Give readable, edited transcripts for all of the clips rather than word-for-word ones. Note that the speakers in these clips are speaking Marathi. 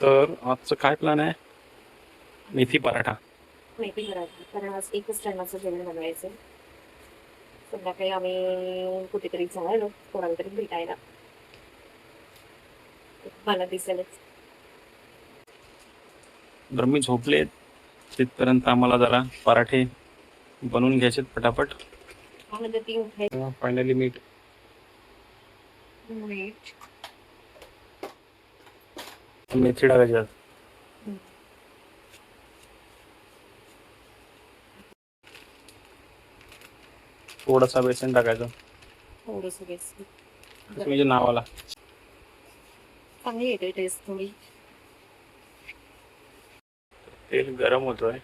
तर आजचं काय प्लॅन आहे? मेथी पराठा. मेथी पराठा, कारण आज एकच टायमाचं जेवण बनवायचं. संध्याकाळी आम्ही कुठेतरी जाणार कोणाला तरी भेटायला. मला दिसेलच. जर मी झोपले तिथपर्यंत आम्हाला जरा पराठे बनवून घ्यायचे पटापट. म्हणजे ती उठायची. फायनली मीठ मेथी टाकायची आज. थोडासा बेसन टाकायचं थोडंसं बेस म्हणजे नावाला. चांगली येते टेस्ट थोडी. तेल गरम होतोय,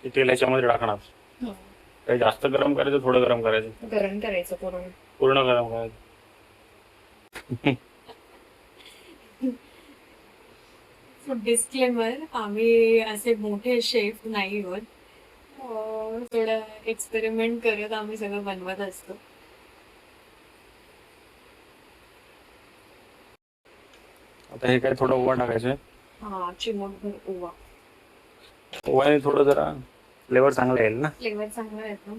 ते तेल याच्यामध्ये टाकणार. काही जास्त गरम करायचं, थोडं गरम करायचं, गरम करायचं पूर्ण. पूर्ण गरम करायचं. डिस्क्लेमर, आम्ही असे मोठे शेफ नाही आहोत. थोडं एक्सपेरिमेंट करत आम्ही सगळं बनवत असतो. आता हे काय थोडं ओवा टाकायचं. हा, चिमूटभर ओवा. ओव्याने थोडं जरा फ्लेवर चांगला येईल ना. फ्लेवर चांगला येतो.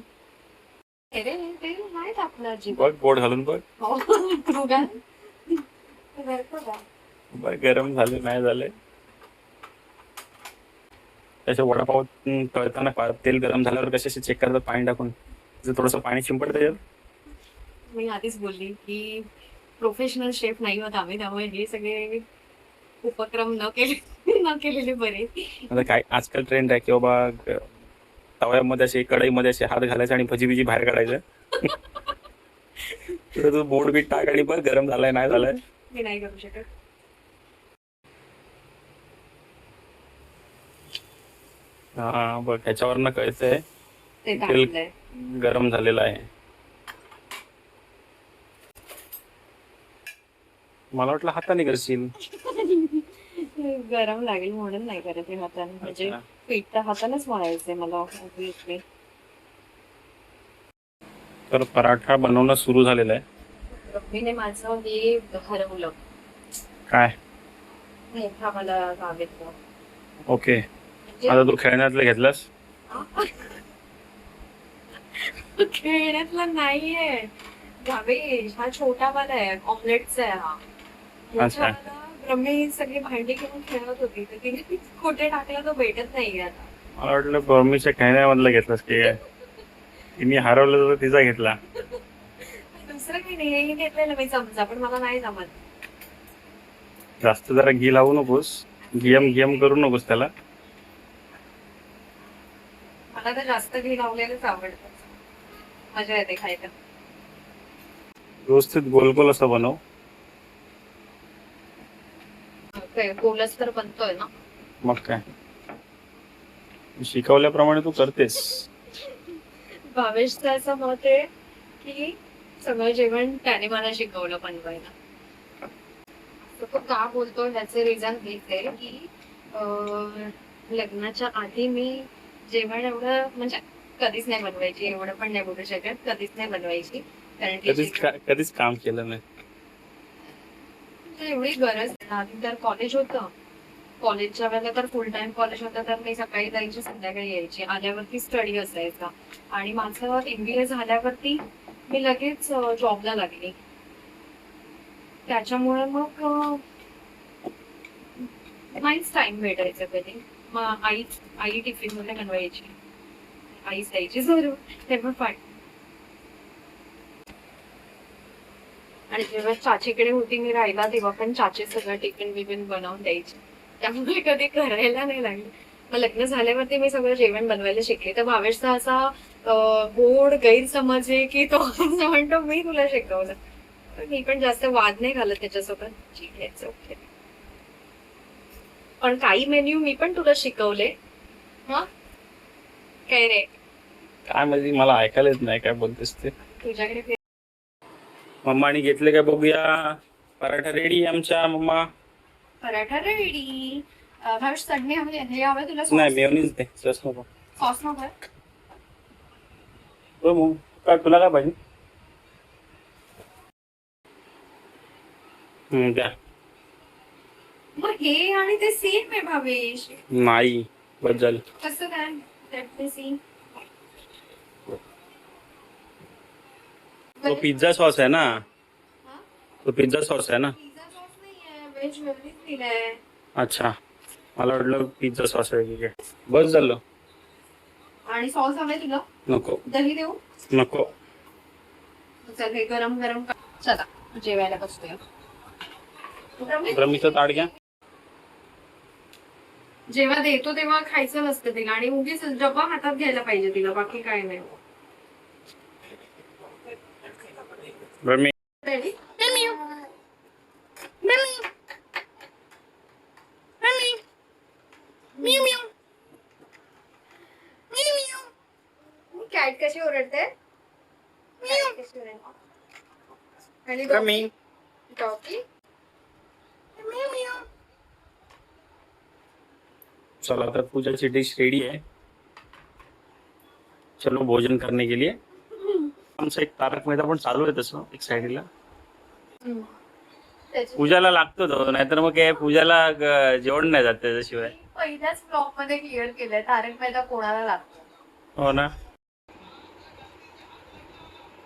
अरे ते नाही टाकलं अजिबात. बघ बोट घालून बघ. हो, तू काय? बघ गरम झाले नाही झाले. त्याच्या वडापाव तळताना तेल गरम झाल्यावर कसे चेक करायचं पाणी टाकून, थोडंसं पाणी शिंपडतं त्याच्यात. मी आधीच बोलली की प्रोफेशनल शेफ नाही होत आम्ही, त्यामुळे हे सगळे उपक्रम न केलेले बरे. आता काय आजकाल ट्रेंड आहे की बाबा तव्यामध्ये असे कढईमध्ये असे हात घालायचे आणि भजी बिजी बाहेर काढायचं. तर तू बोट बीट टाक आणि बघ गरम झालाय नाही झालाय. मी नाही करू शकत. हा बघ ह्याच्यावरनं कळतंय ते तेल टाकलंय. गरम झालेलं आहे. मला वाटलं हाताने करशील. गरम लागेल म्हणून नाही करत हे हाताने. म्हणजे अच्छा. पीठ तर हातानेच मळायचंय मला ऑब्विसली. तर पराठा बनवणं सुरू झालेलं आहे. रब्बीने माझं हे हरवलं. काय? मोठा मला गावेतलं. ओके, आता तू खेळण्यातलं घेतलास. खेळण्यातला नाहीये गावेश, हा छोटा वाला आहे, ऑमलेटचा आहे हा. अच्छा. रम्मी सगळी भांडी घेऊन खेळत होती, तर तिने कुठे टाकला तो भेटत नाहीये आता. मला वाटलं बर्मीच्या खेळण्यामधलं घेतलास की काय. तिने हरवलं तर तिचा घेतला. दुसरं काही नाही, हे घेतलेलं मी चमचा, पण मला नाही जमत. जास्त जरा घी लावू नकोस, गेम करू नकोस त्याला. मला तर जास्त घी लावलेलंच आवडतं, मजा येते खायला. व्यवस्थित गोल गोल असं बनव. गोलच तर बनतोय ना. मग काय, शिकवल्याप्रमाणे तू करतेस. भावेशचं असं मत आहे की सगळं जेवण त्याने मला शिकवलं बनवायला. तो का बोलतो ह्याचे रिझन हेच आहे की लग्नाच्या आधी मी जेवण एवढं म्हणजे कधीच नाही बनवायची, एवढं पण नाही बोलू शकत, कधीच नाही बनवायची. कारण की कधीच काम केलं नाही. एवढी गरज नाही. आधी तर कॉलेज होतं, कॉलेजच्या वेळेला तर फुल टाइम कॉलेज होतं, तर मी सकाळी जायची संध्याकाळी यायची. आल्यावरती स्टडी असायचा आणि माझं MBA झाल्यावरती मी लगेच जॉबला लागली. त्याच्यामुळे मग नाहीच टाइम भेटायचा कधी. मग आई टिफिन मध्ये बनवायची, आईच द्यायची जरूर तेव्हा फाय. आणि जेव्हा चाचीकडे होती मी राहिला तेव्हा पण चाची सगळं टिफिन बिफिन बनवून द्यायची, त्यामुळे कधी करायला नाही लागलं. मग लग्न झाल्यावरती मी सगळं जेवण बनवायला शिकले. तर भावेशचा असा गोड गैरसमज आहे की तो असं म्हणतो मी तुला शिकवलं. मी पण जास्त वाद नाही घालत त्याच्यासोबत. ठीक आहे, ओके. पण काही मेन्यू मी पण तुला शिकवले. हा काय रे, काय म्हणजे मला ऐकायला येत नाही काय बोलतेस ते. तुझ्याकडे मम्माने घेतले काय बघूया. पराठा रेडी आमच्या मम्मा. पराठा रेडी. भावेश चटणी हवी, हे हवं तुला? नाही मेयोनीज दे, सॉस नको. सॉस नको? हो मग काय तुला काय पाहिजे. द्या. मग हे आणि ते सेम आहे भावेश. नाही बस झालं. कसं काय Let me see. तो पिझ्झा सॉस आहे ना, हा? तो पिझ्झा सॉस आहे ना. पिझ्झा सॉस नाहीये, व्हेज मेयोनीज दिलाय. अच्छा, मला वाटलं पिझ्झा सॉस आहे की काय. बस झालं. आणि सॉस हवे तुला? नको दही देऊ? नको. चल हे गरम गरम चला जेवायला बसतोय. रमीचं ताट घ्या. जेव्हा देतो तेव्हा खायचं नसतं तिला आणि उगीच डब्बा हातात घ्यायला पाहिजे तिला, बाकी काय नाही. Rummy Ready? कॅट कशी ओरडते? Cat कशी ओरडते? आणि रमी डॉगी? चला तर पूजाची डिश रेडी आहे. चलो भोजन करने के लिए. आमचं एक तारक मेहता पण चालू आहे तसं एक साईडला. पूजाला लागतो तो, नाहीतर मग काय पूजाला जेवण नाही जात त्याच्याशिवाय. पहिल्याच ब्लॉग मध्ये क्लिअर केलंय तारक मेहता कोणाला लागतो. हो ना.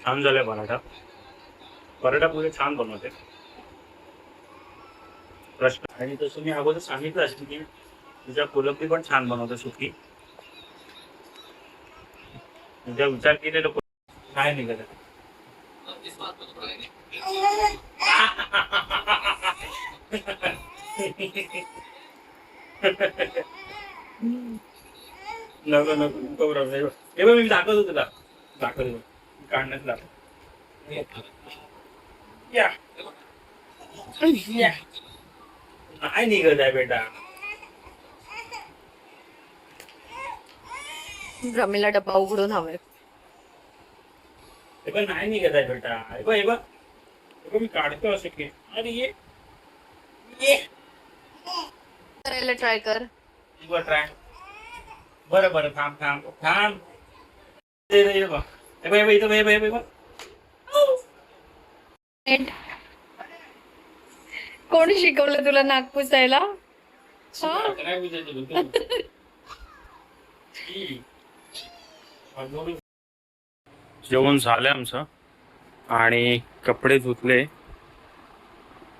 छान झालाय पराठा. पराठा पूजा छान बनवते. प्रश्न आणि तसं मी अगोदर सांगितलं असेल की तुझ्या कोलंबी पण छान बनवते सुकी. तुझ्या विचार केलेलं काय निघालं. नको नको नको. हे बघ मी दाखवतो तुला, दाखवतो काढण्यात दाखव. या नाही निघत आहे बेटा. रमीला डब्बा उघडून हवाय. हे पण नाही निघत आहे बेटा. हे बघ हे बघ हे बघ मी काढतो असं की. अरे ये ये करायला ट्राय कर. ट्राय. बरं बरं थांब थांब थांब. हे बघ हे बघ इथं हे बघ. कोण शिकवलं तुला नाक पुसायला? जेवण झालंय आमचं आणि कपडे धुतले.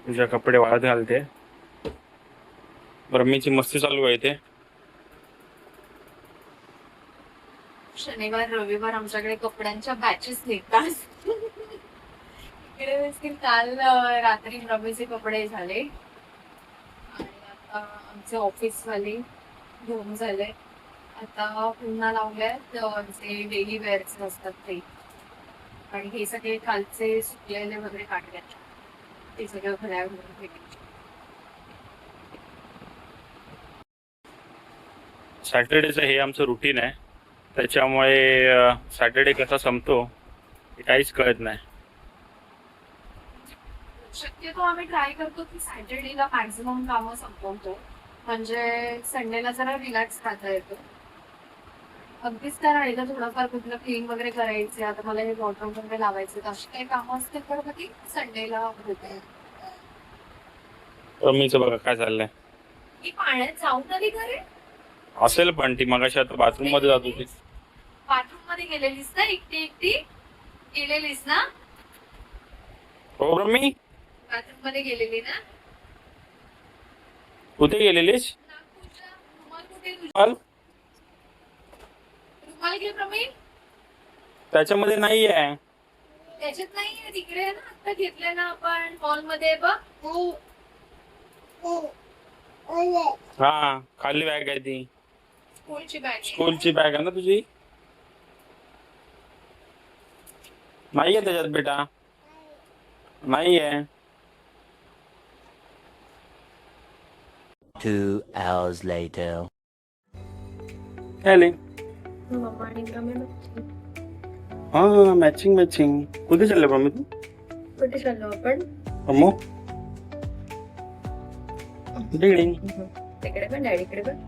तुझ्या कपडे वाळत घालते. रमीची मस्ती चालू आहे ते. शनिवार रविवार आमच्याकडे कपड्यांच्या बॅचेस निघतात. काल रात्री रमीचे कपडे झाले आणि आता आमचे ऑफिस वाले घेऊन झाले. आता पुन्हा लावल्यात जे डेली वेअरचे असतात ते. आणि हे सगळे कालचे सुकलेले वगैरे काढल्यात. ते सगळं घड्याळ घालून ठेवले. सॅटर्डेचं हे आमचं रुटीन आहे. त्याच्यामुळे सॅटर्डे कसा संपतो हे काहीच कळत नाही. शक्यतो आम्ही ट्राय करतो की सॅटर्डेला मॅक्झिमम कामं संपवतो, म्हणजे संडेला जरा रिलॅक्स राहता येतो. अगदीच त्या राहिलं थोडंफार कुठलं क्लीन वगैरे करायचे, आता मला हे वॉटर वगैरे लावायचे, अशी काही कामं असतील तर मग ती संडेला होते. रमीचं बघा काय चाललंय. ती पाण्यात जाऊन आली घरे असेल पण ती मगाशी आता बाथरूम मध्ये जात होती. बाथरूम मध्ये गेलेलीस ना एकटी एकटी गेलेलीस ना? हो रमी बाथरूम मध्ये गेलेली ना? कुठे गेलेलीस? रुमाल कुठे तुझा? रुमाल घे प्रवीण. त्याच्यामध्ये नाही आहे. त्याच्यात नाहीये, तिकडे आहे ना. आता घेतलंय ना आपण हॉल मध्ये बघ. हा खाली बॅग आहे ती. स्कूलची बॅग. स्कूलची बॅग आहे ना तुझी? नाहीये त्याच्यात बेटा, नाहीये. 2 hours later. हॅलो हा मॅचिंग मॅचिंग. कुठे चाललं मम्मी तू? कुठे चाललो आपण? अम्मो डिडिंग. तिकडे पण डॅडीकडे पण.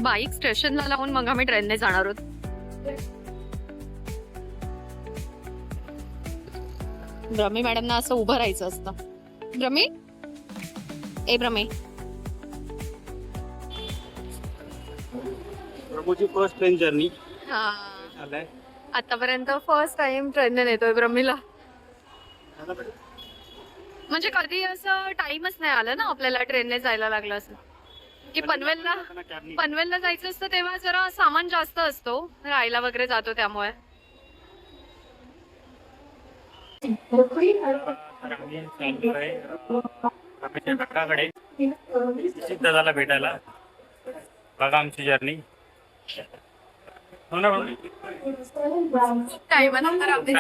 बाईक स्टेशनला लावून मग आम्ही ट्रेनने जाणार आहोत. ब्रह्मी मॅडमना असं उभं राहायचं असतं. ब्रह्मी ए ब्रह्मी प्रभूची फर्स्ट ट्रेन जर्नी हा आलाय. आतापर्यंत फर्स्ट टाइम ट्रेनने नेतोय ब्रह्मीला. म्हणजे कधी असं टाइमच नाही आलं ना आपल्याला ट्रेनने जायला लागलं असं की पनवेलला जायचं असतं तेव्हा जरा सामान जास्त असतो राहायला वगैरे जातो त्यामुळे. काकाकडे दादाला भेटायला. बघा आमची जर्नी. हो ना टायमानंतर आम्ही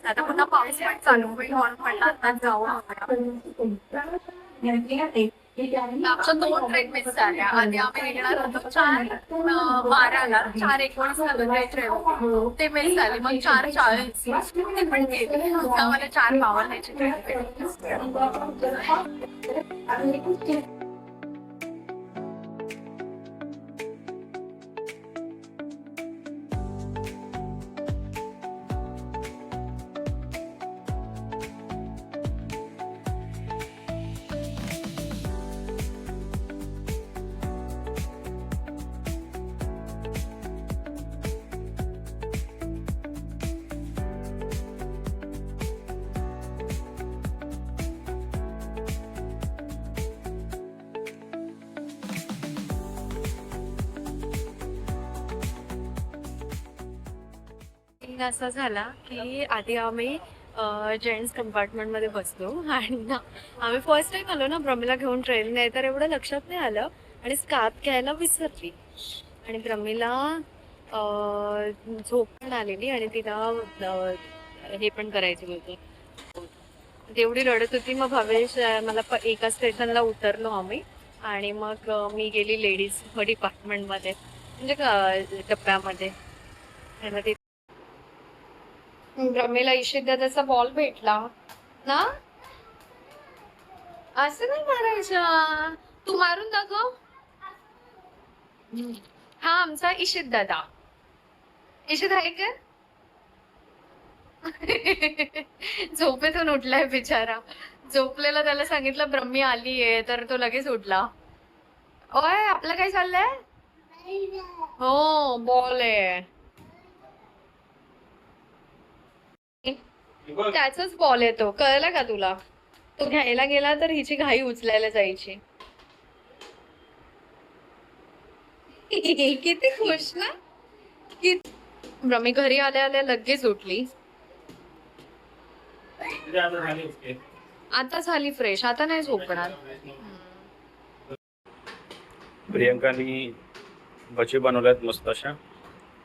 आता पुन्हा पाऊस पण चालू होईल म्हणून म्हटलं आता जाऊ. आमच्या 2 ट्रेन मिस झाल्या. आधी आम्ही निघणार होतो 4:12ला 4:19 झालं ट्रेन ते मिस झाली. मग 4:40 ते पण गेली. आम्हाला 4:52ची ट्रेन भेटली. असा झाला की आधी आम्ही जेंट्स कंपार्टमेंट मध्ये बसलो आणि ना आम्ही फर्स्ट टाइम आलो ना ब्रह्मीला घेऊन ट्रेनने तर एवढं लक्षात नाही आलं आणि स्कार्फ घ्यायला विसरली आणि ब्रह्मीला झोप पण आलेली आणि तिला हे पण करायची होती. तेवढी रडत होती. मग भावेश मला एका स्टेशनला उतरलो आम्ही आणि मग मी गेली लेडीज डिपार्टमेंटमध्ये म्हणजे डब्यामध्ये. ब्रह्मीला इशित दादाचा बॉल भेटला ना. असं नाही मारायचं. तू मारून दाखव. हा आमचा इशित दादा. इशित आहे का? झोपेतून उठलाय बिचारा. झोपलेला त्याला सांगितलं ब्रह्मी आलीये तर तो लगेच उठला. ओय आपलं काय चाललंय? हो बॉल आहे. त्याचाच बॉल येतो कळलं का तुला. तो घ्यायला गेला तर हिची घाई उचलायला जायची. किती खुश ना. ब्रह्मी घरी आल्या आल्या लगेच उठली. आता झाली फ्रेश. आता नाही झोपणार. प्रियंकानी भजी बनवल्यात मस्त अशा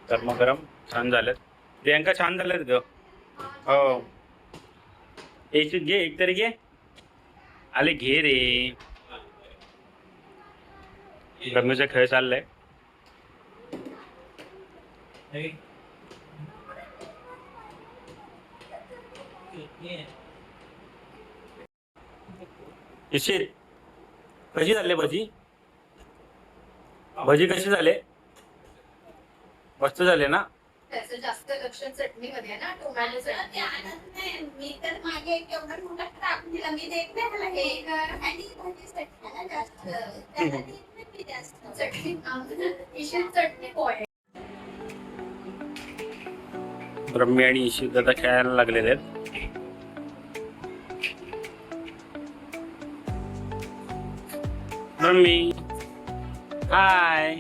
गरमागरम छान झाल्यात. प्रियंका छान झाल्यात ग. हो एक घे एक तरी घे. आले घे रे. ब्रह्मीचा खेळ चाललाय. इशित कशी झाले भजी? भजी कशी झाले? मस्त झाले ना. त्याचं जास्त लक्ष चटणीमध्ये आहे ना. टोमॅटो चटणी. मी तर मागे एक एवढा मोठा टाकून दिला. मी देत नाही त्याला हे कर आणि भाजी चटणीला जास्त त्याला देत नाही मी जास्त चटणी इशित चटणी पोहे. ब्रह्मी आणि इशित दादा खेळायला लागलेले आहेत. ब्रह्मी हाय.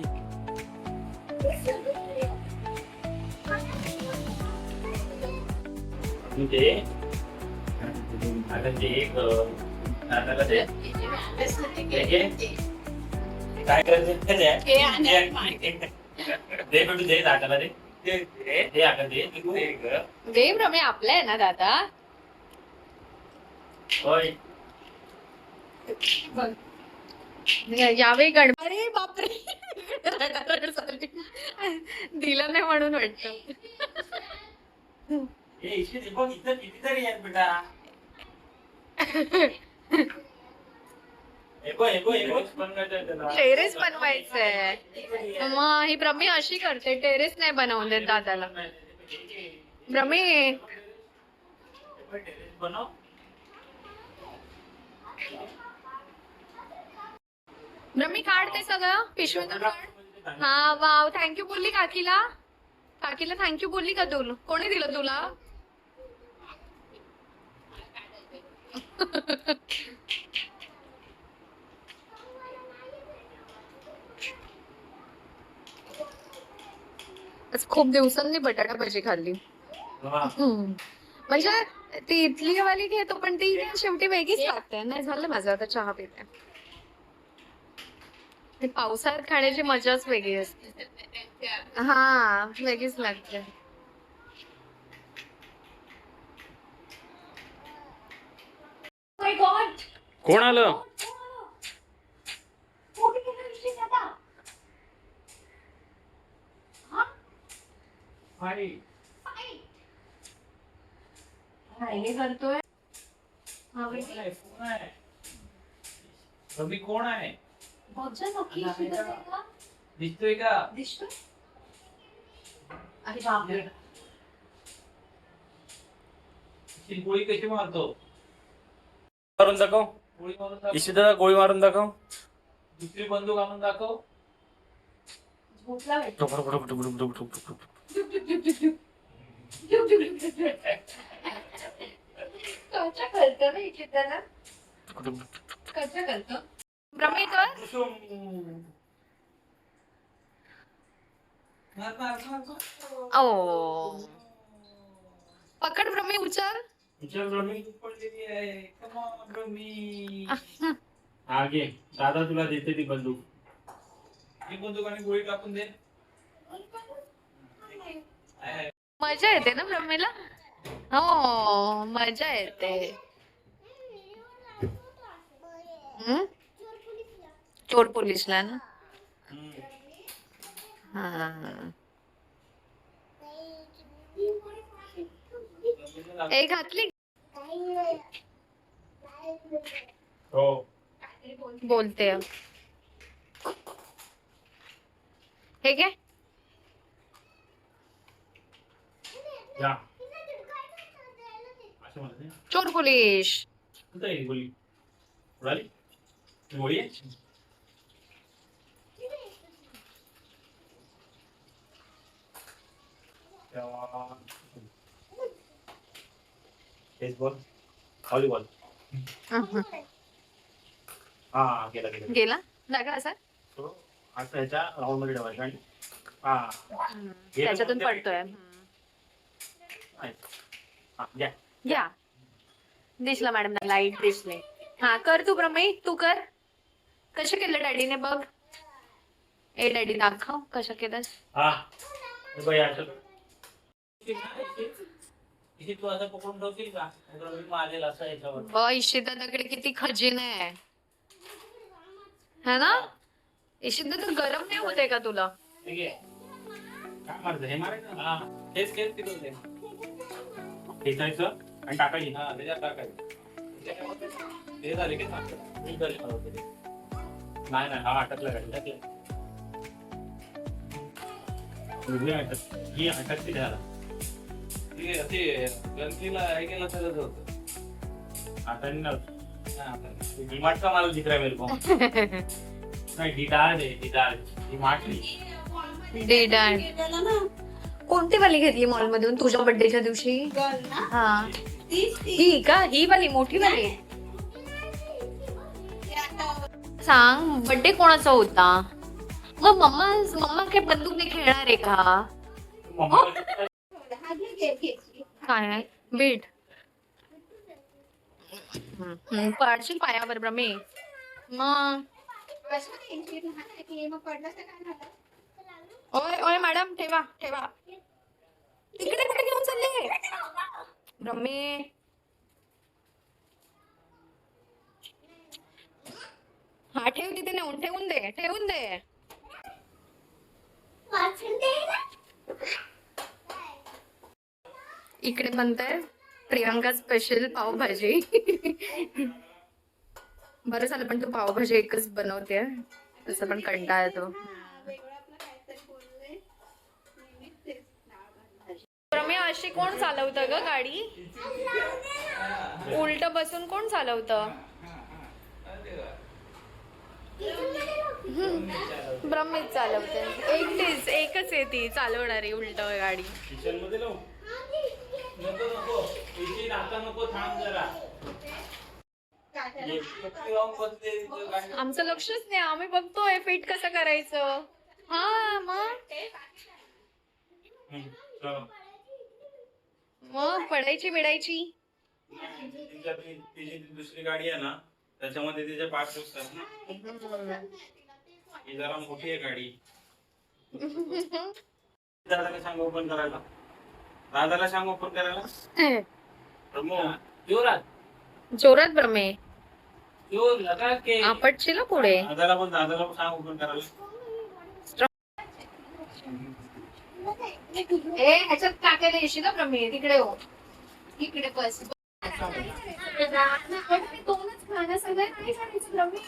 दे आता दे दादाला दे. काय करायचं दे बेटू दे दादाला दे. दे आता दे. दे ब्रह्मी आपला आहे ना दादा. होय यावेळी गणपती बापरे दिला नाही म्हणून वाटतं. कितीतरी आहेत बेटा. टेरेस बनवायचंय. मग ही ब्रह्मी अशी करते टेरेस नाही बनवून देत दादाला. ब्रह्मी बनव. ब्रह्मी काढ ते सगळं पिशवीतून काढ. हा वाव, थँक्यू बोलली काकीला. काकीला थँक्यू बोलली का तू? कोणी दिलं तुला? आज खूप दिवसांनी बटाटा भजी खाल्ली. म्हणजे ती इथली वाली घेतो पण ती शेवटी वेगळीच लागते. नाही झालं माझं, आता चहा पिते. ते पावसाळ्यात खाण्याची मजाच वेगळी असते. हा वेगळीच लागते. कोण आलं? करतोय रवी कोण आहे? दिसतोय का? गोळी कशी मारतो? मारून दाखव. गोळी मारून दाखव. इशिता गोळी मारून दाखव. दुसरी बंदूक आणून दाखव. ब्रह्मी कर. ओ पकड ब्रह्मी, उचल. हा घे, दादा तुला देते ती बंदूक. ही बंदूक आणि गोळी टाकून दे. मजा येते ना ब्रह्मीला? हो मजा येते. चोर पोलीसला ना. हा एक घातली. हो बोलते हे घे. या असं म्हणते. चोर पोलीस. कुठे आहे गोळी? उडाली गोळी आहे? Baseball, volleyball. हा गेला गेला गेला जागा असा. तो आता ह्याच्या राऊंड मध्ये ठेवायचा आणि हा त्याच्यातून पडतोय. हा घ्या. घ्या. दिसला मॅडम लाईट दिसले. हा कर तू ब्रह्मी, तू कर. कसं केलं डॅडीने बघ. ए डॅडी दाखव कसं केलंस. हा हे बघ याचं. इथे तू असं पकडून ठेवशील का? मी मारेल असं याच्यावर. ब इशिता दगडे किती खजीन आहे है ना? इशिता तर गरम नाही होते का तुला? ठीक आहे. काय मारतं हे मारायचं? हा हेच हेच तिथं ते खेचायचं आणि टाकायची. हा त्याच्यात टाकायचं. हे झाले की नाही नाही हा अटकला गाडी. ही अटकते त्याला. ते गणतीला हे केलं तरच होतं. आता नाही डिमार्ट का मला दिख रहा है मेरे को. नाही डिडाळ आहे डिडाळ. डिमार्ट कोणती वाली घेतली मॉल मधून तुझ्या बर्थडेच्या दिवशी? हा ही का? ही वाली मोठी वाली. सांग बर्थडे कोणाचा होता? मग मम्मा काय बंदूकने खेळणार आहे का? काय आहे बीट? पडशील पायावर ब्रह्मी. मग ओय ओय मॅडम ठेवा ठेवा. तिकडे कुठे घेऊन चालले ब्रह्मी? हा ठेव तिथे नेऊन. ठेवून दे ठेवून दे. इकडे बनतंय प्रियांका स्पेशल पावभाजी. बरं झालं पण तू पावभाजी एकच बनवते, तसं पण कंटाळा येतो. रम्या अशी कोण चालवतं ग गाडी? उलट बसून कोण चालवतं? ब्रह्मीच चालवते. एकच आहे ती चालवणारी उलट गाडी. किचन मध्ये लावू? नको इथे आता नको, थांब जरा. आमचं लक्षच नाही, आम्ही बघतोय फिट कसं करायचं. हा मग पडायची बिडायची. तिची दुसरी गाडी आहे ना, त्याच्यामध्ये तिचे पार्ट असतात ना. ही जरा मोठी आहे गाडी. दादाला सांग ओपन करायला. दादाला सांग ओपन करायला. जोरात ब्रह्मे आपटशील पुढे. दादाला पण सांग ओपन करायला. ह्याच्यात टाकायला येशील ना ब्रह्मे. तिकडे हो, इकडे बस. दोनच खाणं सगळं नाही करायचं ब्रह्मे.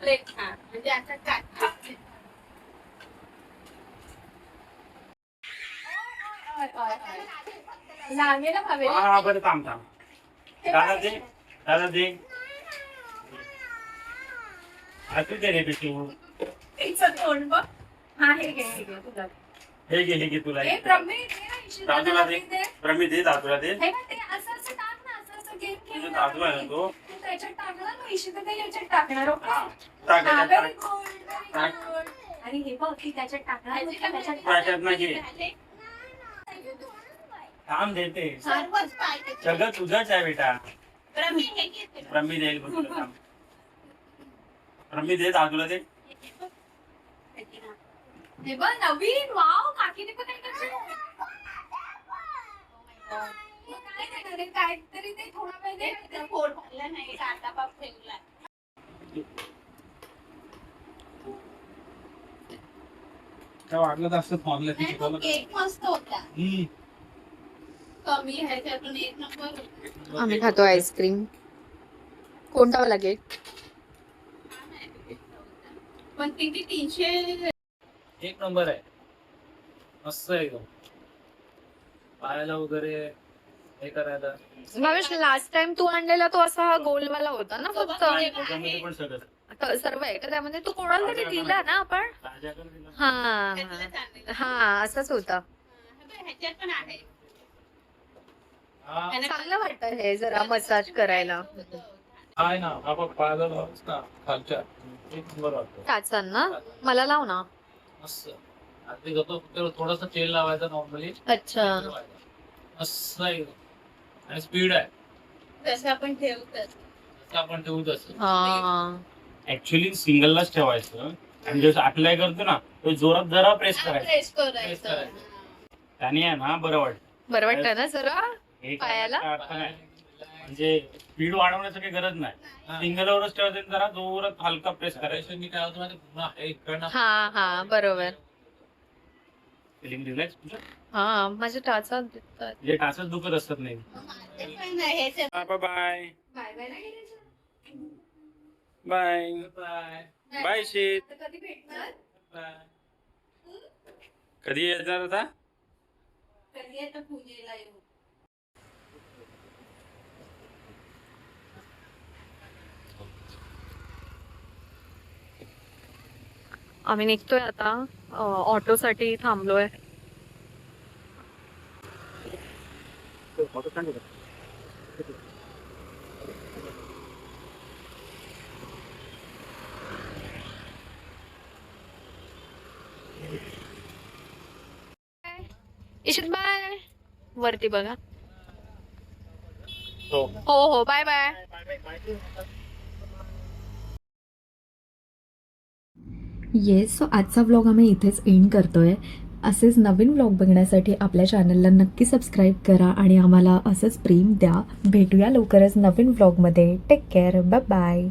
म्हणजे आता काय लागेल हवे. हा बरं थांब. दादा दे. तू दे रे बिटू. तोंड बघ. हा हे घे तुला. हे घे तुला. दादूला दे. प्रमी दे दादूला दे. असं टाक ना, असं गेम तुझा दादू आहे ना तो. त्याच्यात टाकला ना पैसे तर ते याच्यात टाकणार. आणि हे बघ की त्याच्यात टाकणार. त्याच्यात नाही. थांब देते. सगळं तुझंच आहे बेटा. प्रमी देईल बघ तुला. थांब. प्रमी दे दादूला दे. हे बघ नवीन. वाव, काकीने पण काय देणार आहे? काहीतरी ते थोडा वेळ दे. पोट भरलं नाही, कांदा पाप ठेवला. वाटलं असतं केक मस्त होता. कमी ह्याच्यातून एक नंबर. आम्ही खातो आईस्क्रीम. कोणता वाला केक? पण किती 300. एक नंबर आहे. मस्त आहे एकदम. पायाला वगैरे हे करायला. भावेश, लास्ट टाइम तू आणलेला तो असा गोलवाला होता ना फक्त. त्याच्यामध्ये पण सगळं सर्व आहे का त्यामध्ये? तू कोणाला तरी दिला ना आपण? ताज्याकडे दिलं. हा असाच होता. ह्याच्यात पण आहे. हा चांगलं वाटतं हे जरा मसाज करायला. आहे ना, हा बघ पायाला लावच ना खालच्या. एक नंबर वाटतो. टाचान ना, मला लाव ना. मस्त. आधी घेतो फक्त थोडासा तेल लावायचा नॉर्मली. अच्छा. मस्त आहे एकदम. आणि स्पीड आहे. तसं आपण ठेवतो. जसं आपण ठेवू तसं. हा ऍक्च्युली सिंगललाच ठेवायचं आणि जसं अप्लाय करतो ना तो जोरात जरा प्रेस करायचं. प्रेस प्रेस करायचं. करायचं. त्याने आहे ना बरं वाटतं. बरं वाटतं ना जरा हे पायाला? करायचा अर्थ नाही. म्हणजे स्पीड वाढवण्याची काही गरज नाही. सिंगलवरच ठेवायचं आणि जरा जोरात हलका प्रेस करायचं. करायचं मी काय होतं माहिती पुन्हा हे इकडनं हा बरोबर. फिलिंग रिलॅक्स तुझं. हा माझ्या टाचा दिसतात. जे टाचच दुखत असतात नाही. Bye bye bye bye bye शीत. कधी भेटणार? बाय. कधी येणार आता? कधी आता पूजेला येऊ. आम्ही निघतोय आता. ऑटो साठी थांबलोय. इशित बाय. वरती बघा. हो बाय बाय. येस, सो आजचा व्लॉग आम्ही इथेच एंड करतोय. असेच नवीन व्लॉग बघण्यासाठी आपल्या चॅनलला नक्की सबस्क्राईब करा आणि आम्हाला असंच प्रेम द्या. भेटूया लवकरच नवीन व्लॉगमध्ये. Take care. Bye bye.